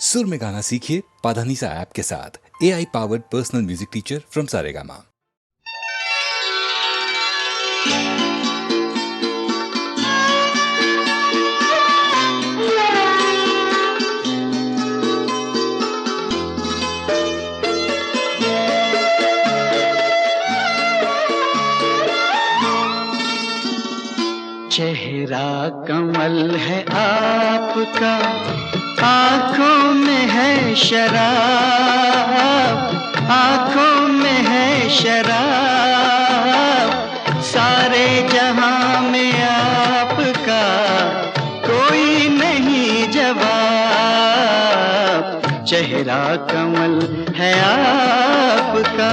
सुर में गाना सीखिए पाधानीसा ऐप के साथ। AI powered personal music teacher from Saregama. चेहरा कमल है आपका, आँखों में है शराब, आँखों में है शराब। सारे जहां में आपका कोई नहीं जवाब। चेहरा कमल है आपका।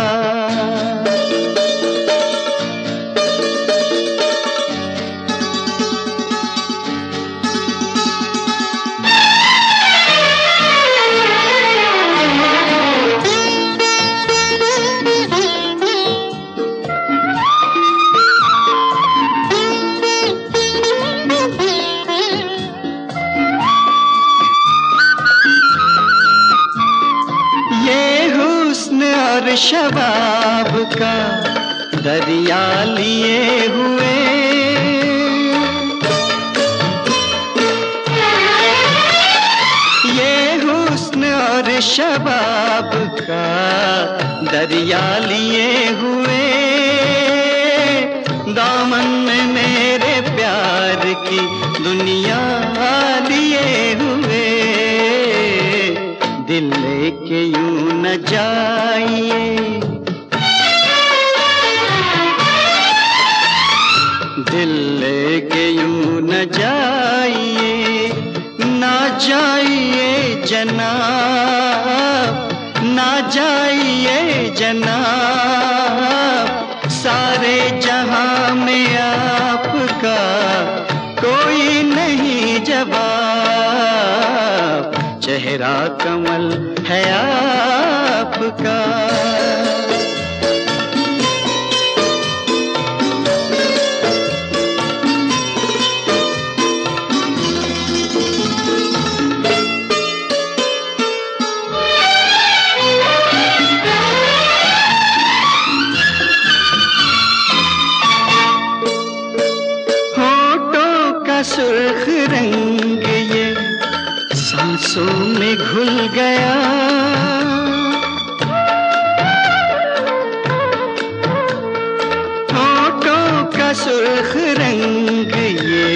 शबाब का दरिया लिए हुए, ये हुस्न और शबाब का दरिया लिए हुए। दामन में मेरे प्यार की दुनिया लिए हुए। दिल लेके यूं न जाइए, दिल लेके यूं न जाइए, ना जाइए जनाब, ना जाइए जनाब। सारे जहां में आपका कोई नहीं जवाब। चेहरा कमल है आपका। होठों का सुर्ख रंग ये सांसों में घुल गया। होठों का सुर्ख रंग ये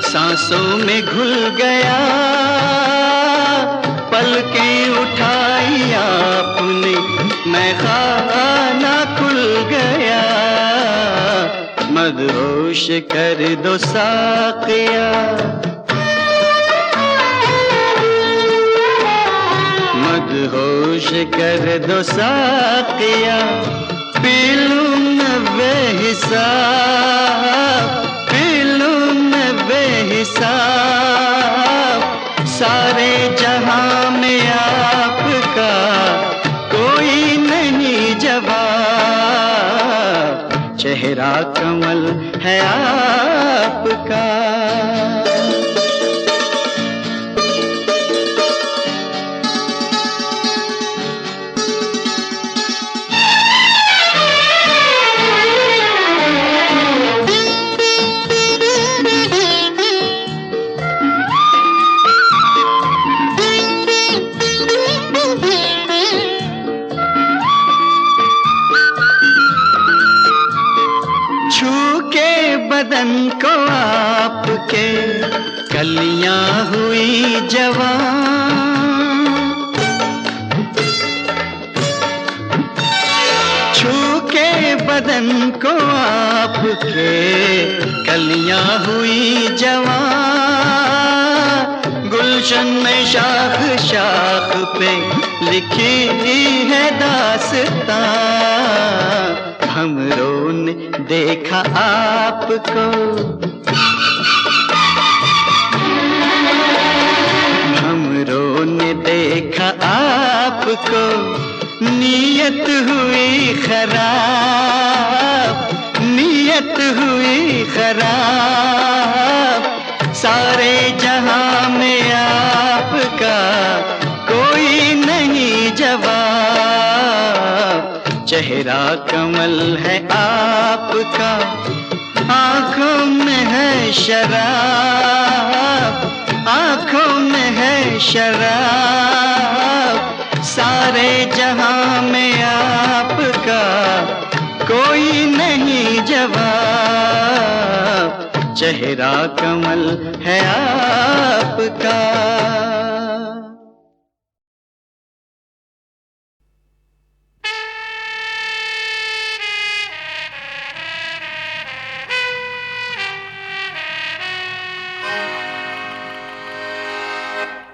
सांसों में घुल गया। पलकें उठाई आपने, मैं खाना खुल गया। मदहोश कर दो साक़िया, मदहोश कर दो साक़िया। पी लूं मैं बेहिसाब, पी लूं मैं बेहिसाब। सारे जहां में आपका कोई नहीं जवाब। चेहरा कमल है आपका। बदन को आपके कलियां हुई जवान। छू के बदन को आपके कलियां हुई जवान। गुलशन में शाख शाख पे लिखी है दास्तां। हमरों ने देखा आपको, हमरों ने देखा आपको। नीयत हुई खराब, नीयत हुई खराब। सारे जहां में आपका कोई नहीं जवाब। चेहरा कमल है आपका, आंखों में है शराब, आंखों में है शराब। सारे जहां में आपका कोई नहीं जवाब। चेहरा कमल है आपका।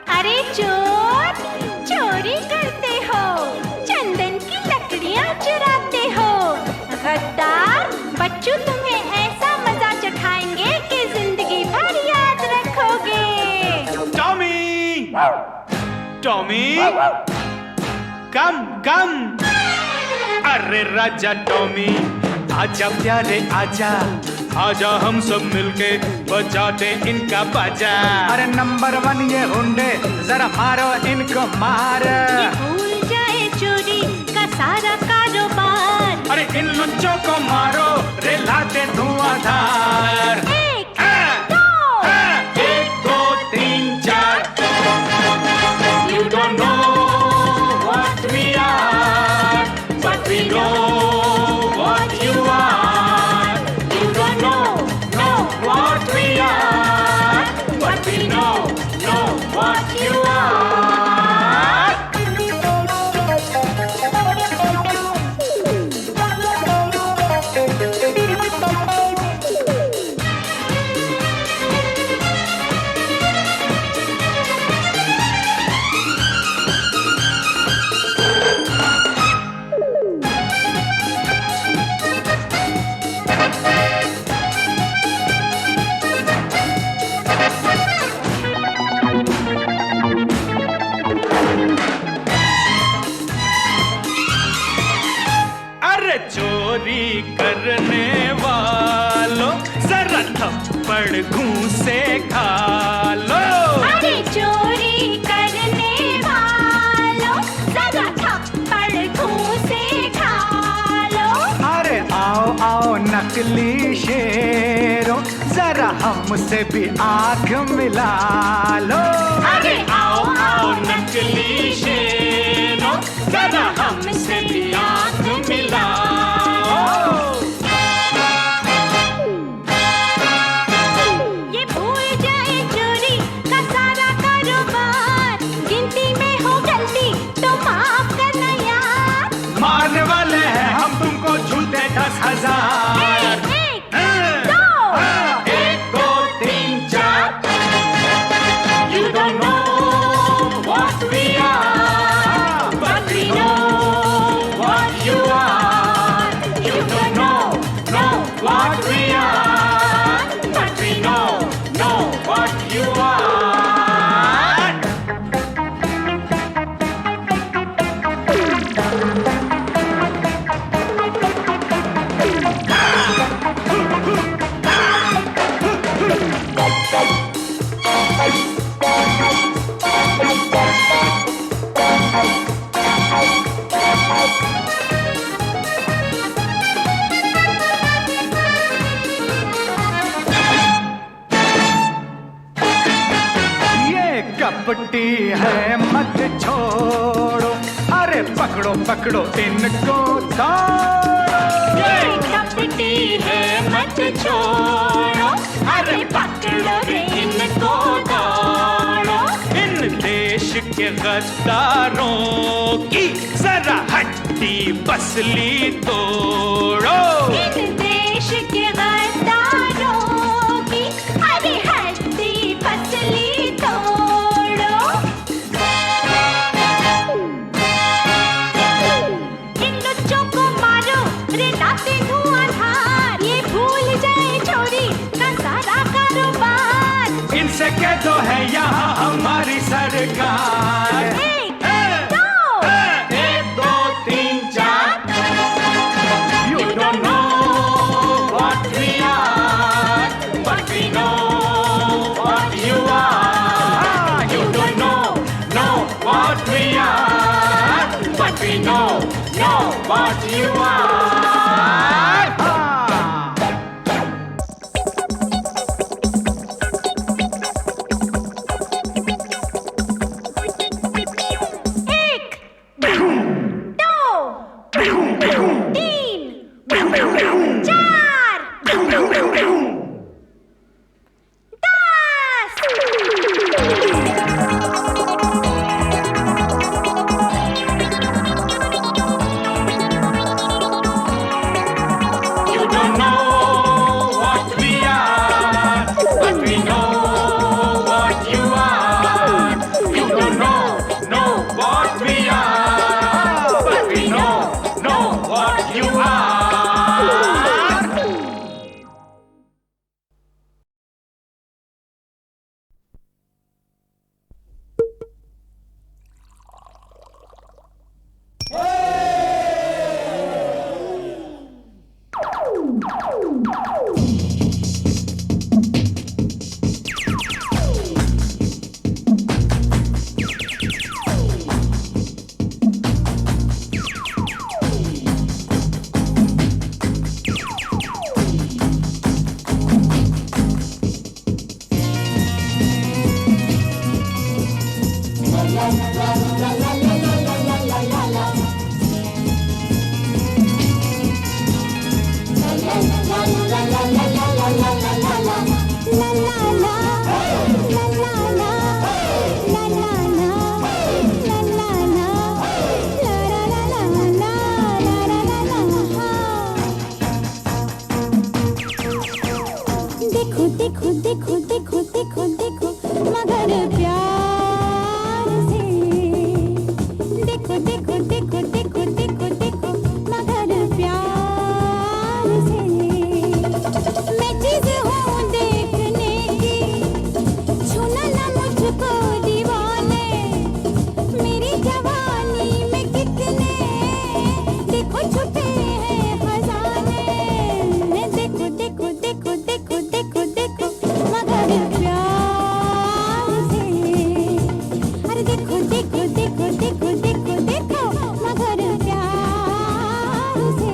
अरे चोर, चोरी करते हो, चंदन की लकड़ियां चुराते हो। गद्दार बच्चों तुम्हें ऐसा मजा चखाएंगे कि जिंदगी भर याद रखोगे। टॉमी, टॉमी, कम कम। अरे राजा टॉमी, आजा प्यारे आजा, आजा हम सब मिलके बजाते इनका बाजा। अरे नंबर 1 ये हुंडे, जरा मारो इनको मार। ये भूल जाए चोरी का सारा कारोबार। अरे इन लुच्चों को मारो, रे लाते धुआंधार। एक, दो, 1 2 3 4। You don't know what we are, but we know what you are. You don't know what we are, but we know what you are. अरे चोरी करने वालों, जरा थप्पड़ घूंसे खा लो। अरे चोरी करने वालों, जरा थप्पड़ घूंसे खा लो। अरे आओ आओ नकली शेरों, जरा हमसे भी आंख मिला लो। अरे आओ आओ नकली शेरों, जरा हमसे भी आंख मिलाओ। ये भूल जाए चोरी का सारा कारोबार। गिनती में हो गलती तो माफ करना यार। मारने वाले हैं हम तुमको झूठे 10,000। एक, दो, 1 2 3 4। You don't know what we are, but we know what you are. You don't know what we are, but we know what you are. ये कपटी है मत छोड़ो, अरे पकड़ो पकड़ो इनको दौड़ो। ये कपटी है मत छोड़ो, अरे पकड़ो रे इनको दौड़ो। इन देश के गद्दारों की जरा हड्डी पसली तोड़ो। इन देश के गद्दारों की अरे हड्डी पसली तोड़ो। इन लुच्चों को मारो, रे लाते धुआंधार। ये भूल जाए चोरी का सारा कारोबार। इनसे कह दो है यहाँ हमारी सरकार। 1 2 1 2 3 4। You don't know what we are, but we know what you are. You don't know we are, but we know what you are. एक, दो, तीन, चार, 10. You don't know what we are, but we know what you are. You don't know what we are, but we know what you are. देखो देखो देखो देखो देखो देखो मगर प्यार से देखो देखो देखो देखो देखो देखो मगर प्यार से मैं चीज हूँ देखने की छूना ना मुझको दीवाने मेरी जवानी में कितने देखो छुपे हैं खजाने देखो देखो देखो देखो देखो देखो मगर प्यार से अरे देखो देखो देखो देखो देखो देखो मगर प्यार से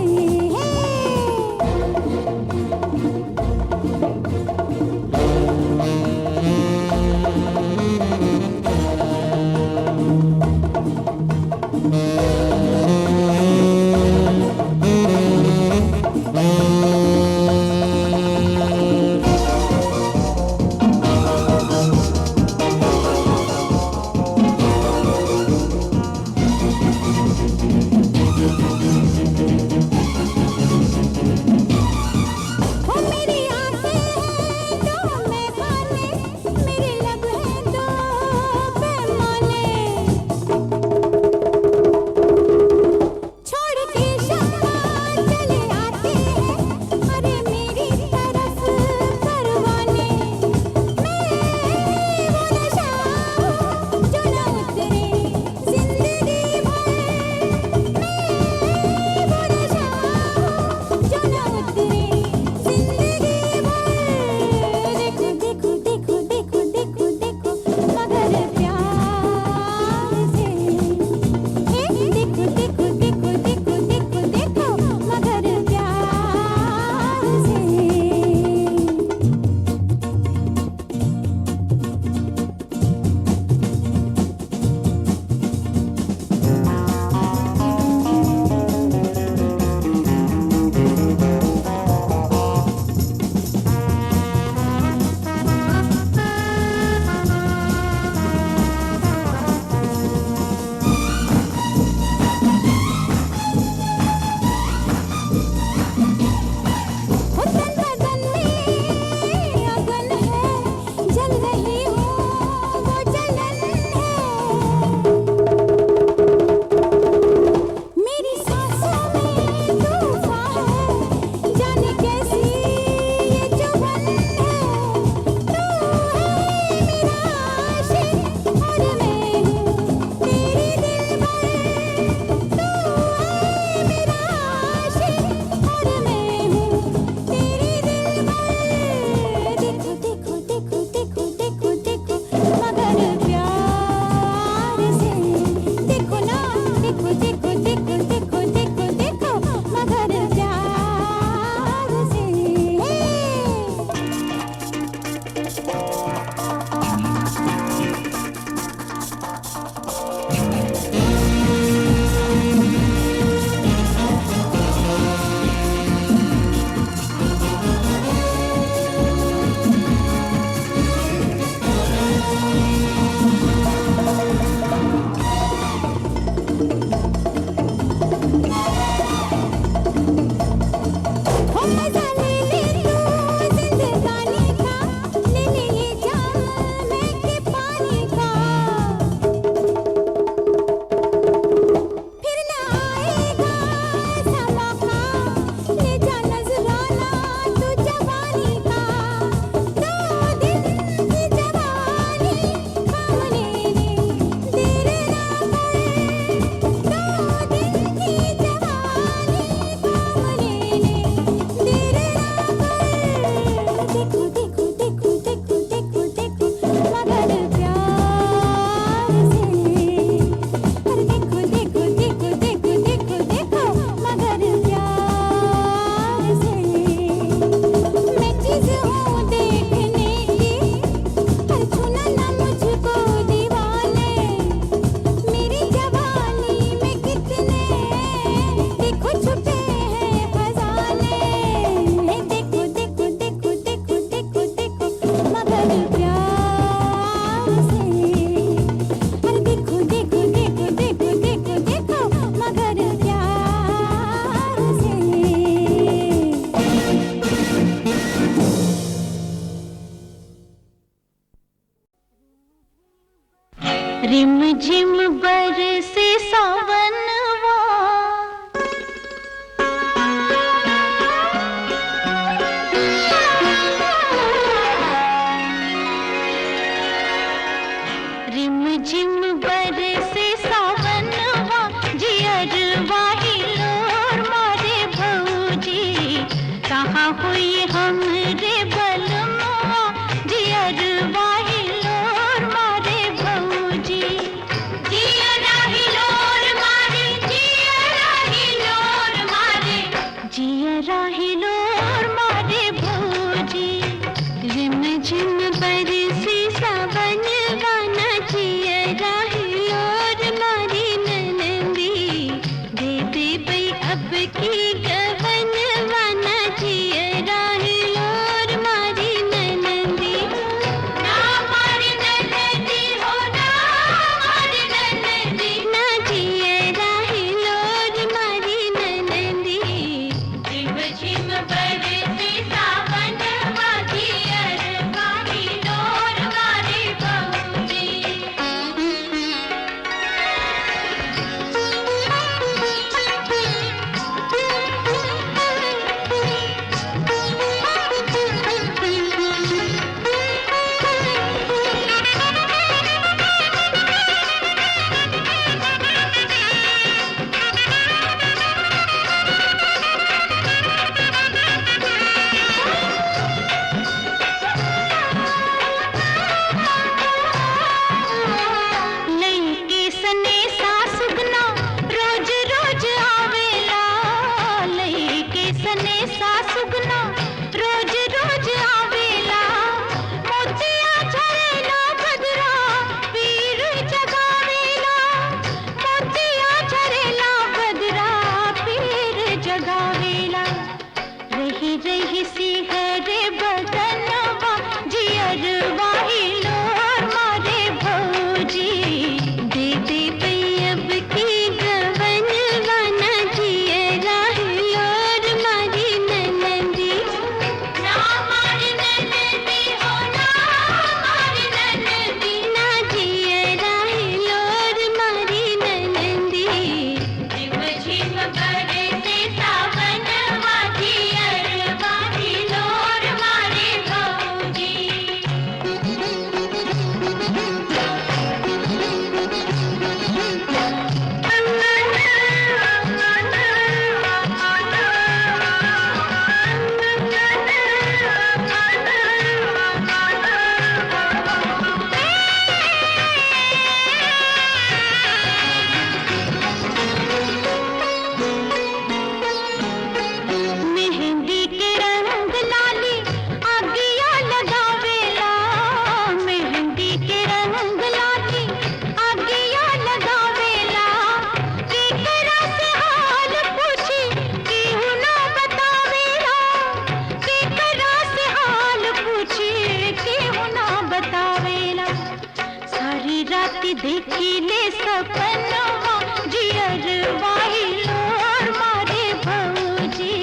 सपनवा जियर वाहिलोर मारे भौजी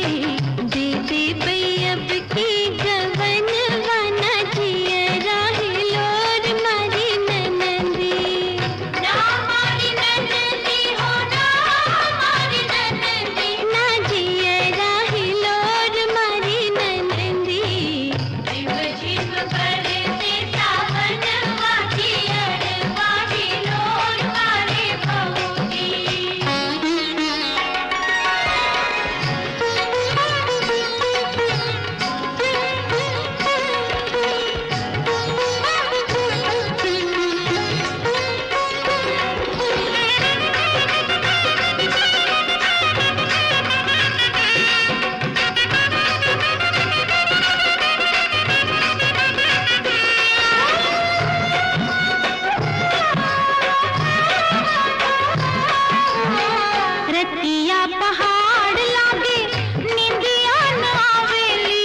दीदी बैब की गवन वाना जियर राहिलोर मारी ननंदी ना मारी ननंदी हो ना मारी ननंदी ना जियर राहिलोर मारी ननंदी जीव जीव करते सावन वाजियर वाहिलोर मारे भौजी रतिया पहाड़ लागे निंदिया न आवेली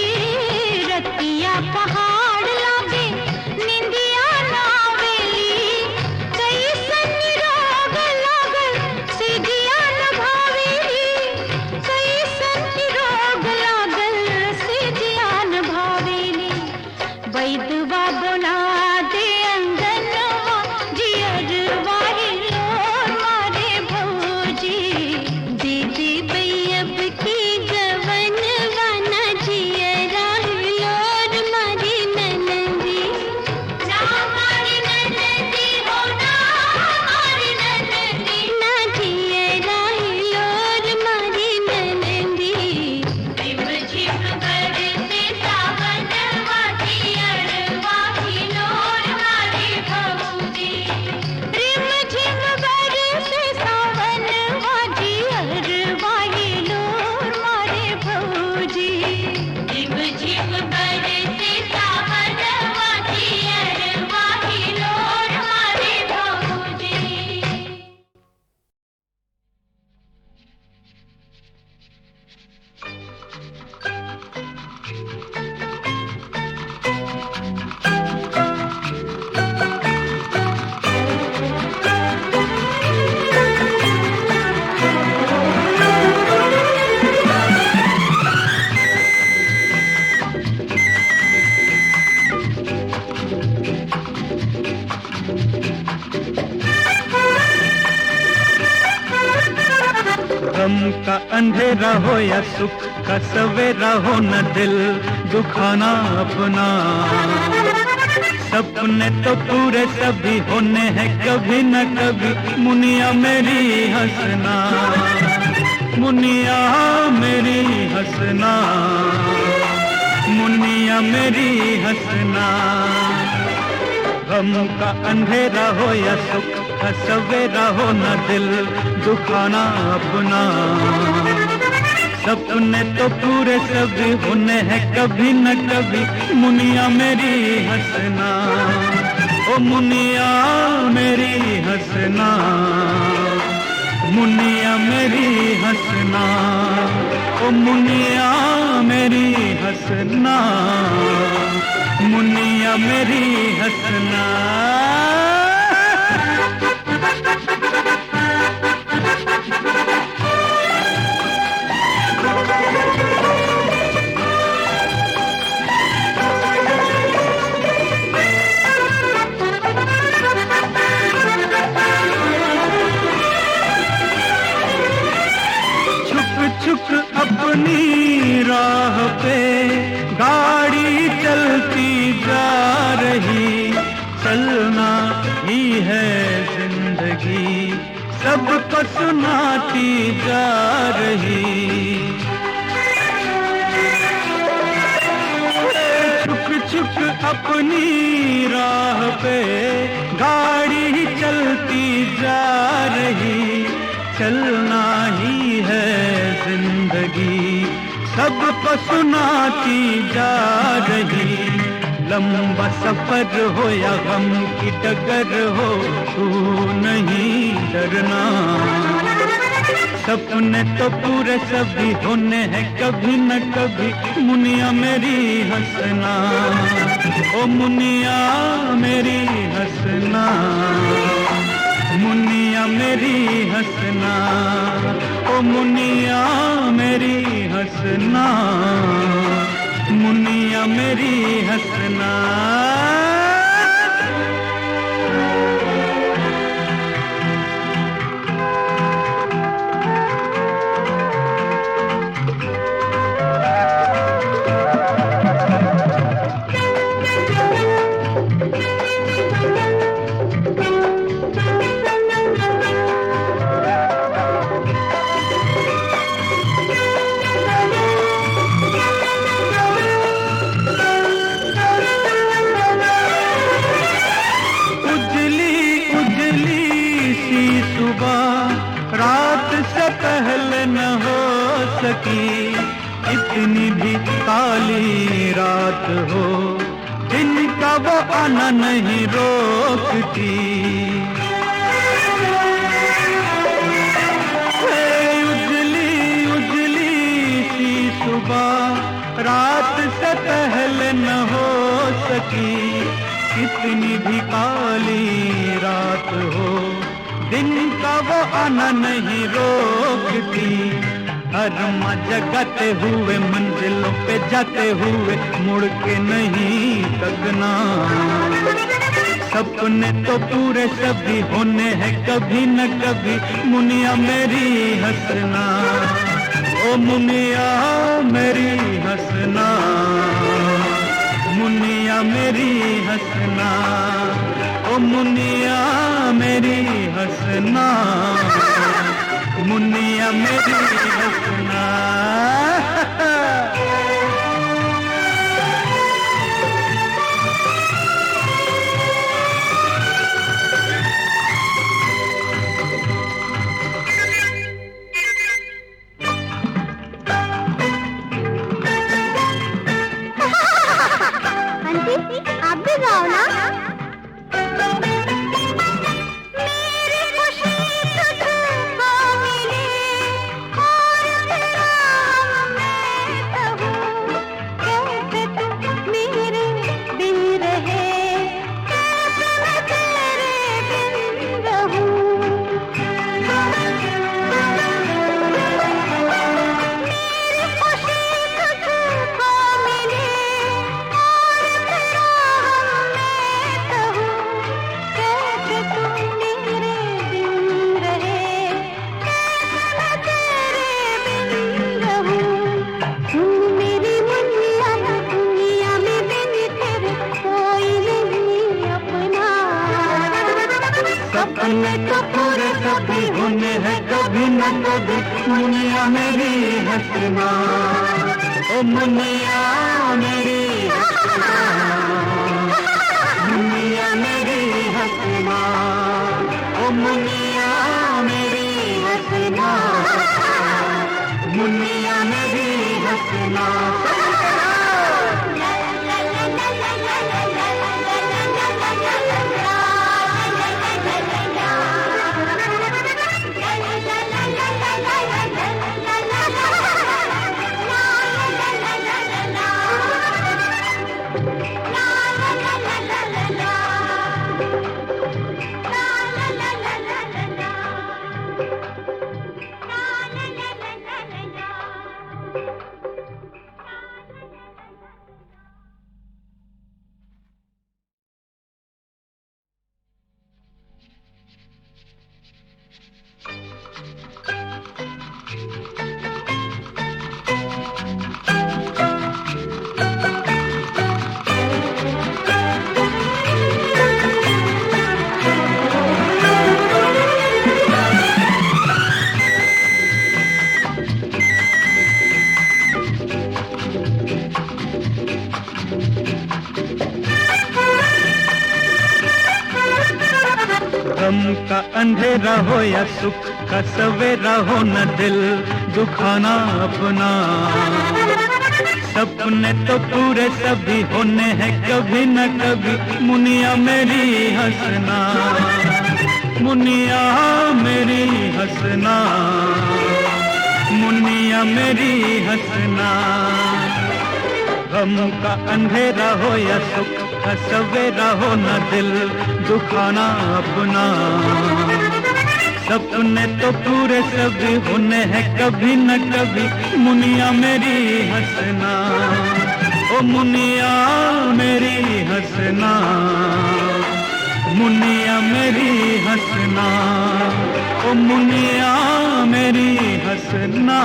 रतिया पहाड़ लागे निंदिया न आवेली कैसन रोग लागल सीधिया न भावेली कैसन रोग लागल सीधिया न भावेली वैद्यवा बोला दे अंगनवा जियर वाहिलोर मारे भौजी दीदी बैब की गवन वाना जियर राहिलोर मारी ननंदी ना मारी ननंदी हो ना मारी ननंदी ना जियर राहिलोर मारी ननंदी जिव जिव करते सावन वाजियर वाहिलोर मारे भौजी रिम झिम बरसे सावन वाजियर वाहिलोर मारे भौजी रिम झिम बरसे सावन वाजियर वाहिलोर मारे भौजी गम का अंधेरा हो या सुख का सवेरा हो न दिल दुखाना अपना सपने तो पूरे सभी होने हैं कभी न कभी मुनिया मेरी हंसना मुनिया मेरी हंसना मुनिया मेरी हंसना गम का अंधेरा हो या सुख का सवेरा हो न दिल दुखाना अपना सपने तो पूरे सभी होने हैं कभी न कभी मुनिया मेरी हंसना ओ मुनिया मेरी हंसना मुनिया मेरी हंसना ओ मुनिया मेरी हंसना मुनिया मेरी हंसना छुक अपनी राह पे गाड़ी चलती जा रही चलना ही है जिंदगी सबको सुनाती जा रही छुक छुक अपनी राह पे गाड़ी चलती जा रही चलना ही है जिंदगी सबको सुनाती जा रही लंबा सफर हो या गम की डगर हो तू नहीं डरना सपने तो पूरे सभी होने हैं कभी न कभी मुनिया मेरी हंसना ओ मुनिया मेरी हंसना मुनिया मेरी हंसना, ओ मुनिया मेरी हंसना, मुनिया मेरी हंसना। रात से पहले न हो सकी, इतनी भी काली रात हो, दिन का वो आना नहीं रोकती। उजली उजली सी सुबह रात से पहले न हो सकी, कितनी भी काली रात हो, दिन का वो आना नहीं रोकती। अरमा जगाते हुए मंजिलों पे जाते हुए मुड़ के नहीं तकना। सपने तो पूरे सभी होने हैं कभी न कभी, मुनिया मेरी हंसना, ओ मुनिया मेरी हंसना, मुनिया मेरी हंसना, ओ मुनिया मेरी हंसना, मुनिया मेरी हंसना। आंटी आप भी गाओ ना। सपने तो पूरे सभी होने हैं कभी न कभी, मुनिया मेरी हंसना, ओ मुनिया मेरी हंसना, मुनिया मेरी हंसना, ओ मुनिया मेरी हंसना, मुनिया मेरी हंसना। गम का अंधेरा हो या सुख का सवेरा हो, न दिल दुखाना अपना। सपने तो पूरे सभी होने हैं कभी न कभी, मुनिया मेरी हंसना, मुनिया मेरी हंसना, मुनिया मेरी हंसना। गम का अंधेरा हो या सुख का सवेरा हो न दिल दुखाना अपना। सपने तो पूरे सभी होने हैं कभी न कभी, मुनिया मेरी हंसना, ओ मुनिया मेरी हंसना, मुनिया मेरी हंसना, ओ मुनिया मेरी हंसना,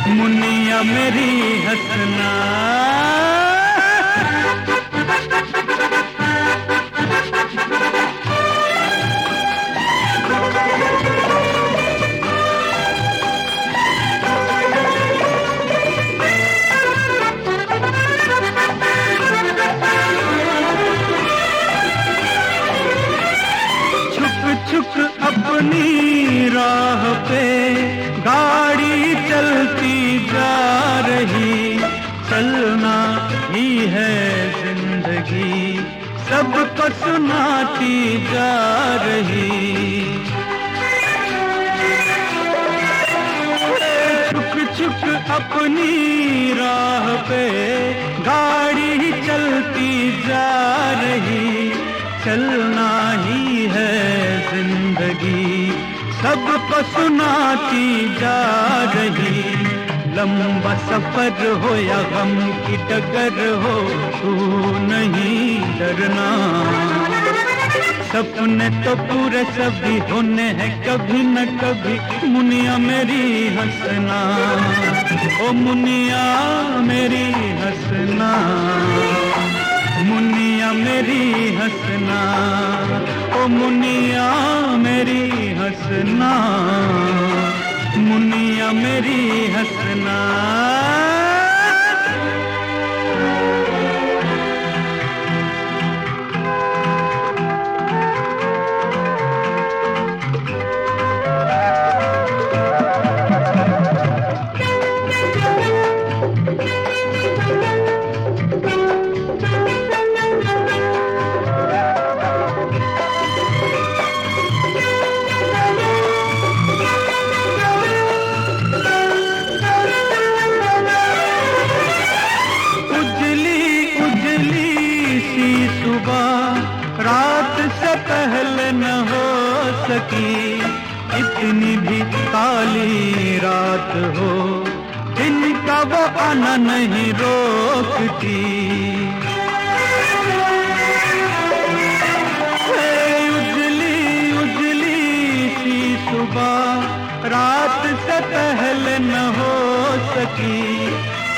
मुनिया मेरी हंसना। छुक अपनी राह पे गाड़ी चलती जा रही, चलना ही है जिंदगी सबको सुनाती जा रही। छुक छुक अपनी राह पे गाड़ी चलती जा रही, चलना ही है जिंदगी सबको सुनाती जा रही। लंबा सफर हो या गम की डगर हो, तू नहीं डरना। सपने तो पूरे सभी होने हैं कभी न कभी, मुनिया मेरी हंसना, ओ मुनिया मेरी हंसना, मुनिया मेरी हंसना, ओ मुनिया मेरी हंसना, मुनिया मेरी हंसना। रात से पहले न हो सकी, इतनी भी काली रात हो, दिन का वो आना नहीं रोकती। उजली उजली सी सुबह रात से पहले न हो सकी,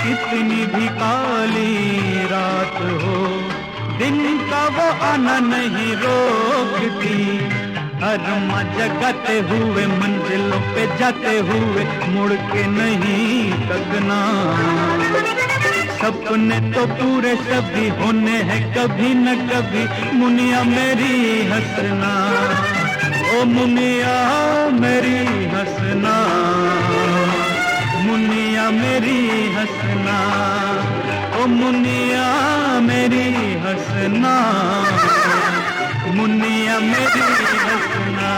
कितनी भी काली रात हो, दिन का वो आना नहीं रोकती। अरमा जगाते हुए मंजिलों पे जाते हुए मुड़ के नहीं तकना। सपने तो पूरे सभी होने हैं कभी न कभी, मुनिया मेरी हंसना, ओ मुनिया मेरी हंसना, मुनिया मेरी हंसना, ओ मुनिया मेरी हंसना, मुनिया मेरी हंसना।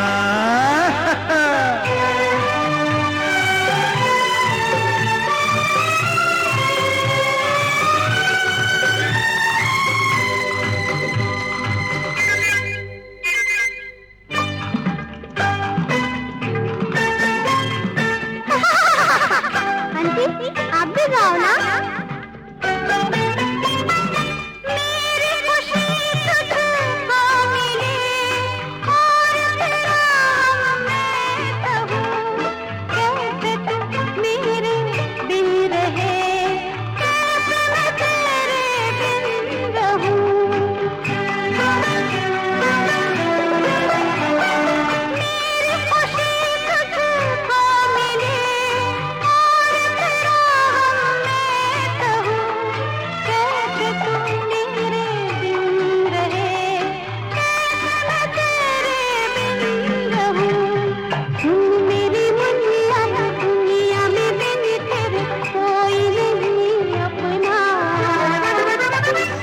आंटी आप भी गाओ ना।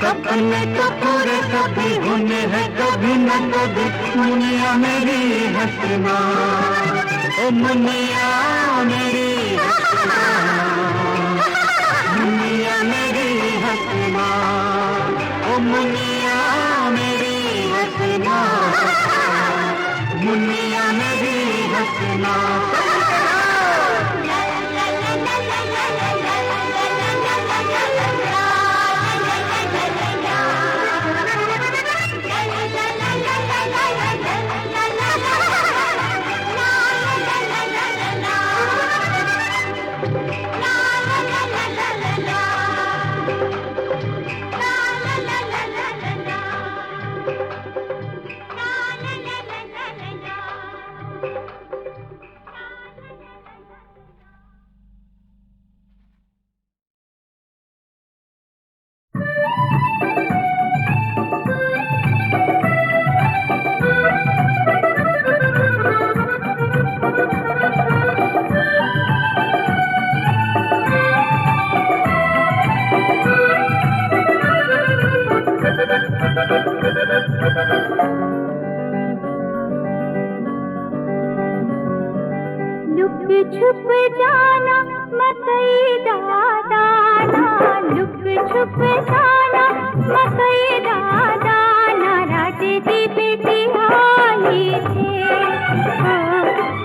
सपने तो पूरे कभी होने हैं कभी न कभी, मुनिया मेरी हंसना, ओ मुनिया मेरी हंसना, मुनिया मेरी हंसना, ओ मुनिया मेरी हंसना, मुनिया मेरी हंसना। लुक छुप जाना मकई दादाना, लुक छुप जाना मकई दादाना, राजे दी बेटी आई थे,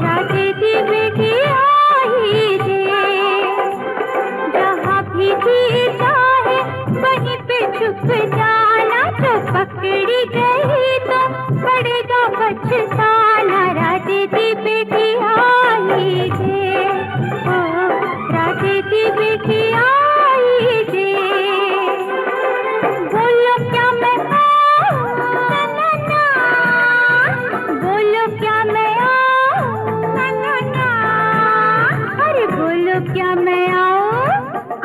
राजे दी बेटी आई थे। जहाँ भी जी चाहे वहीं पे छुप जाना, जो पकड़ी गई तो पड़ेगा पछताना, राजे दी बेटी आई थे, राजे दी बेटी आई थे। बोलो क्या मैं बोलो क्या मैं अरे बोलो क्या मैं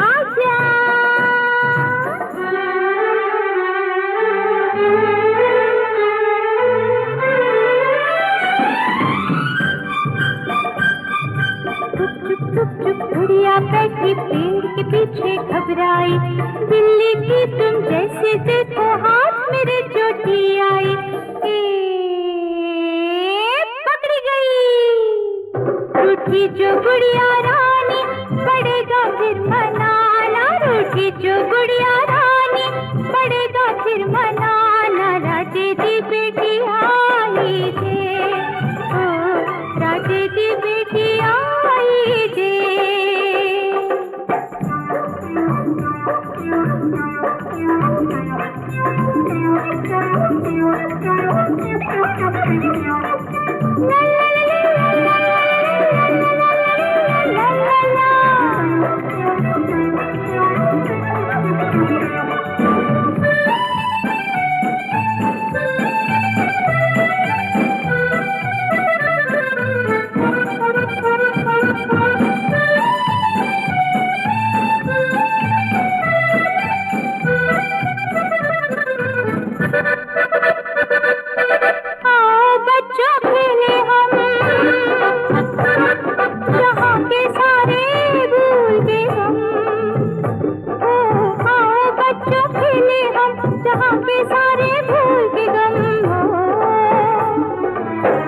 आजा। गुड़िया बैठी पेड़ के पीछे घबराई, बिल्ली की तुम जैसे देखो हाथ मेरे चोटी आई, पकड़ी गई। रूठी जो गुड़िया रानी पड़ेगा फिर मनाना, रूठी जो गुड़िया रानी पड़ेगा फिर मनाना, राजे दी बेटी आई थे, राजे दी बेटी आई थे।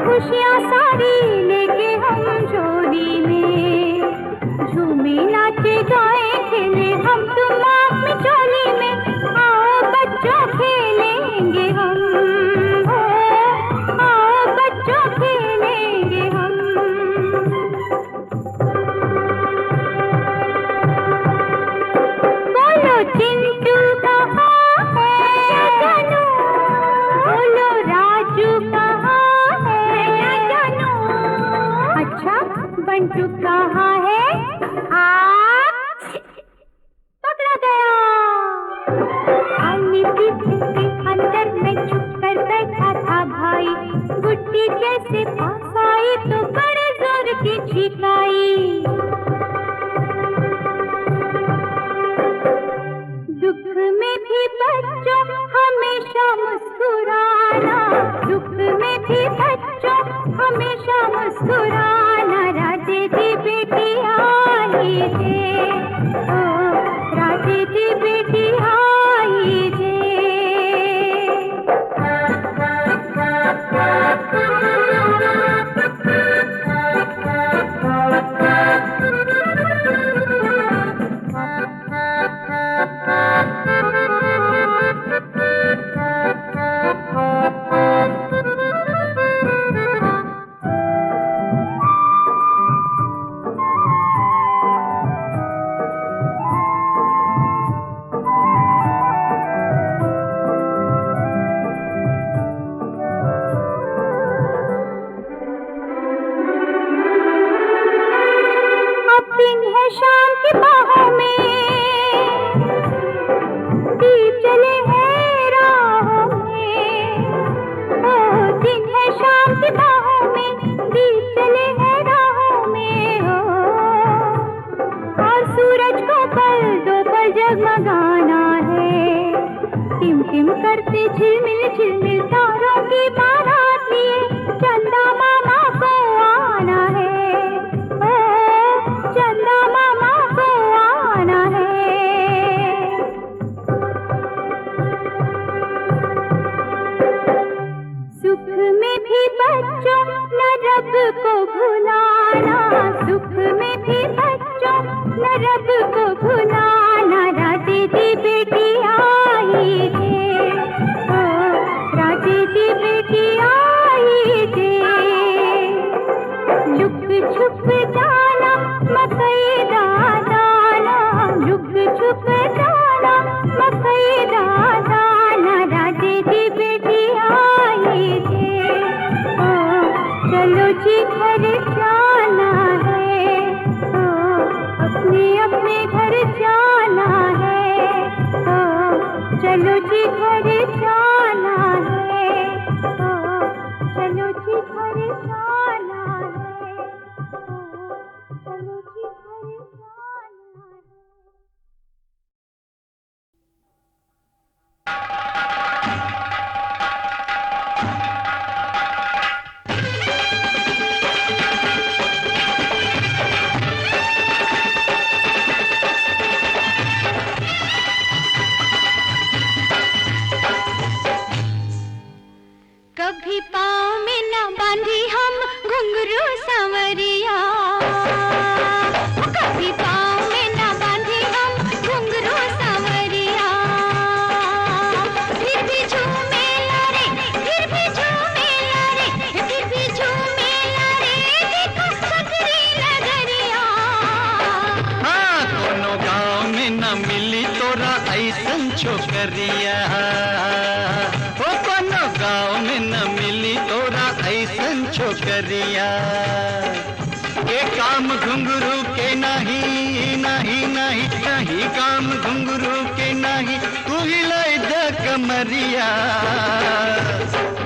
खुशियाँ सारी लेके हम झोली में, झूमे नाचे गाए खेले हम तुम अपनी चोली में। आओ बच्चों खेलेंगे हम, आओ बच्चों खेलेंगे हम। बोलो चिंटू कहाँ है जानू, बोलो राजू कहाँ है जानू, अच्छा बंटू कहाँ है, पकड़ा गया। आली पीछे से अंदर में छुप कर बैठा था भाई, गुड्डी जैसे पास आई तो बड़े जोर की छिकाई। दुख में भी बच्चों हमेशा मुस्कुराना, दुख में भी बच्चों हमेशा मुस्कुराना, राजे दी बेटी आई थे, राजे दी बेटी आई थे। जगमगाना है। टिम टिम करते झिलमिल झिलमिल तारों की बारात लिए चंदा मामा को आना है। ओ चंदा मामा को आना है। सुख में भी बच्चों न रब को भुलाना, सुख में भी बच्चों न रब को भुलाना। राजे दी बेटी आई थे, ओ राजे दी बेटी आई थे। लुक छुप जाना मकई दाना, लुक छुप जाना मकई दाना। राजे दी बेटी आई थे, ओ चलो जी घर जाना है। ओ अपने अपने घर जाना है। ओ चलो जी घर जाना है। ओ चलो जी घर जाना है। ओ चलो जी घर जाना है। कभी पाँव में न बांधी हम घुंघरू सांवरिया, कभी पाँव में न बांधी हम घुंघरू सांवरिया। फिर भी झूमे लारे, फिर भी झूमे लारे, फिर भी झूमे लारे। देखो सकरी नगरिया। हाँ कोनो गाँव में न मिली तोरा ऐसन छोकरिया। ओ कोनो गाँव में न मिली तोरा ऐसन छोकरिया। के काम घुंघरू के नहीं, नहीं नहीं नहीं काम घुंघरू के नहीं। तू हिलाई द कमरिया।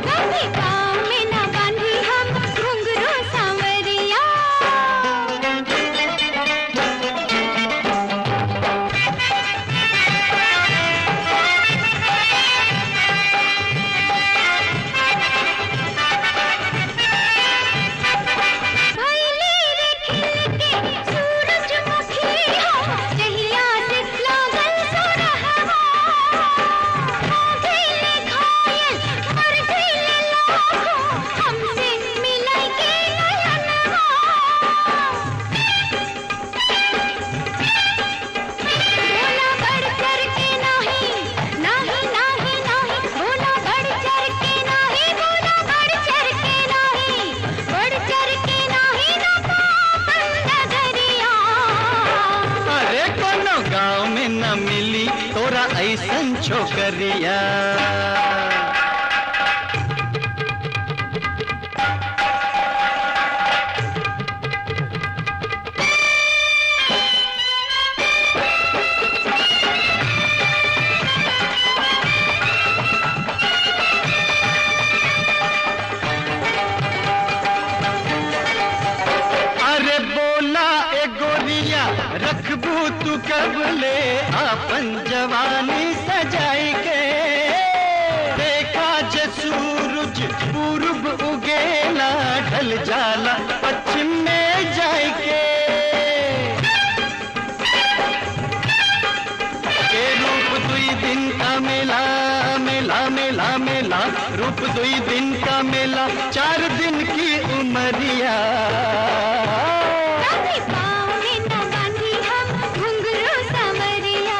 कभी पाँव में न बांधी हम घुंघरू सांवरिया। भैली रे खिल के सूरजमुखी हो, जहिया से लागल सोरहवा। हो गइले घायल, मर गइले लाखों, हमसे मिलै के नयनवा। भोला बढ़ चढ़ के नाही, नाही नाही नाही। भोला बढ़ चढ़ के नाही, भोला बढ़ चढ़ के नाही, बढ़ चढ़ के नाही। ना पापन नगरिया। अरे कोनो गाँव में न मिली तोरा ऐसन छोकरिया। अरे बोला ए गोरिया रखबू तू कबले आपन जवानी सजाई के। देखा जे सूरज पूर्व उगेला ढल जाला पश्चिम में जाई के। के रूप दुई दिन का मेला, मेला मेला मेला। रूप दुई दिन का मेला, 4 दिन की उमरिया। कभी पाँव में न बांधी हम घुंघरू सांवरिया।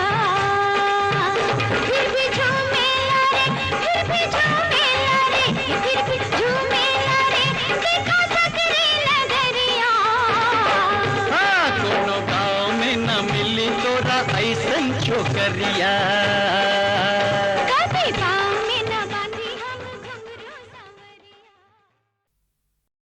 फिर भी झूमे लारे, फिर भी झूमे लारे, फिर भी झूमे लारे। देखो सकरी नगरिया। हाँ कोनो गाँव में न मिली तोरा ऐसन छोकरिया।